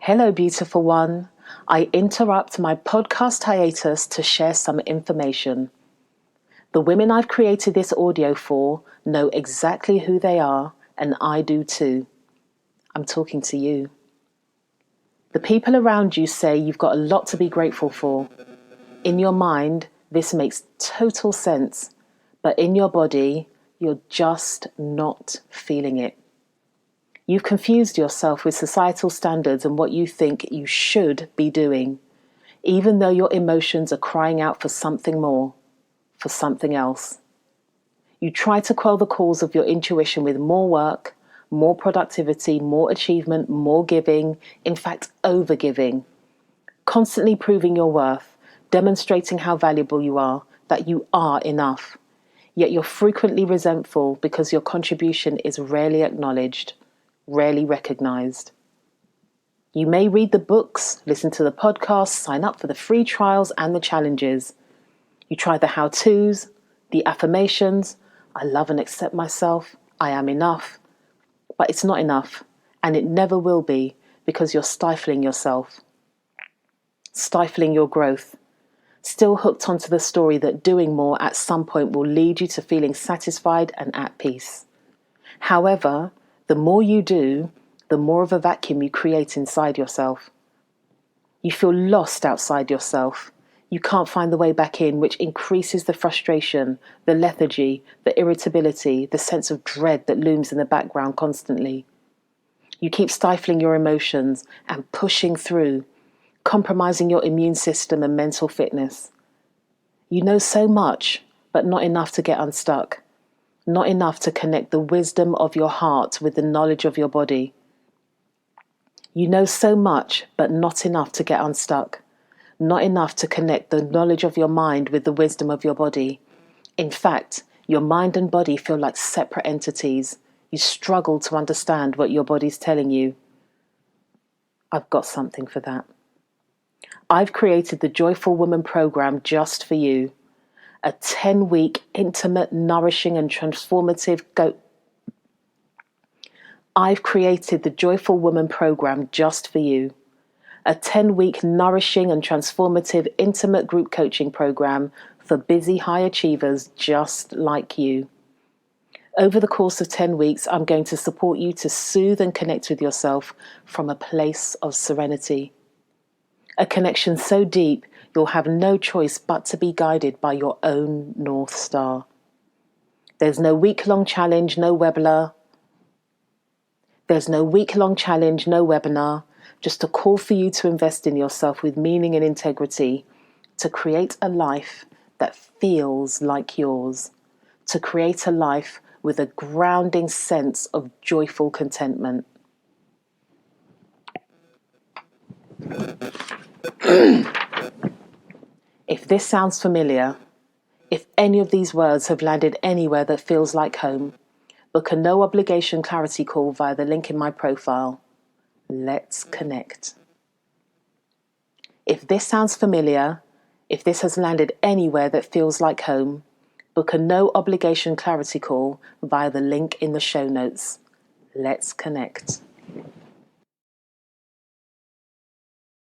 Hello, beautiful one. I interrupt my podcast hiatus to share some information. The women I've created this audio for know exactly who they are, and I do too. I'm talking to you. The people around you say you've got a lot to be grateful for. In your mind, this makes total sense, but in your body, you're just not feeling it. You've confused yourself with societal standards and what you think you should be doing, even though your emotions are crying out for something more, for something else. You try to quell the calls of your intuition with more work, more productivity, more achievement, more giving, in fact, over-giving, constantly proving your worth, demonstrating how valuable you are, that you are enough. Yet you're frequently resentful because your contribution is rarely acknowledged, rarely recognized. You may read the books, listen to the podcasts, sign up for the free trials and the challenges. You try the how-tos, the affirmations, I love and accept myself, I am enough. But it's not enough, and it never will be, because you're stifling yourself, stifling your growth, still hooked onto the story that doing more at some point will lead you to feeling satisfied and at peace. However, the more you do, the more of a vacuum you create inside yourself. You feel lost outside yourself. You can't find the way back in, which increases the frustration, the lethargy, the irritability, the sense of dread that looms in the background constantly. You keep stifling your emotions and pushing through, compromising your immune system and mental fitness. You know so much, but not enough to get unstuck. Not enough to connect the wisdom of your heart with the knowledge of your body. You know so much, but not enough to get unstuck. Not enough to connect the knowledge of your mind with the wisdom of your body. In fact, your mind and body feel like separate entities. You struggle to understand what your body's telling you. I've got something for that. I've created the Joyfull Woman program just for you. A 10-week intimate, nourishing and transformative I've created the Joyfull Woman program just for you. A 10-week nourishing and transformative intimate group coaching program for busy high achievers just like you. Over the course of 10 weeks, I'm going to support you to soothe and connect with yourself from a place of serenity. A connection so deep, you'll have no choice but to be guided by your own North Star. There's no week-long challenge, no webinar. Just a call for you to invest in yourself with meaning and integrity, to create a life that feels like yours, to create a life with a grounding sense of joyful contentment. If this sounds familiar, if any of these words have landed anywhere that feels like home, book a no-obligation clarity call via the link in my profile. Let's connect. If this sounds familiar, if this has landed anywhere that feels like home, book a no-obligation clarity call via the link in the show notes. Let's connect.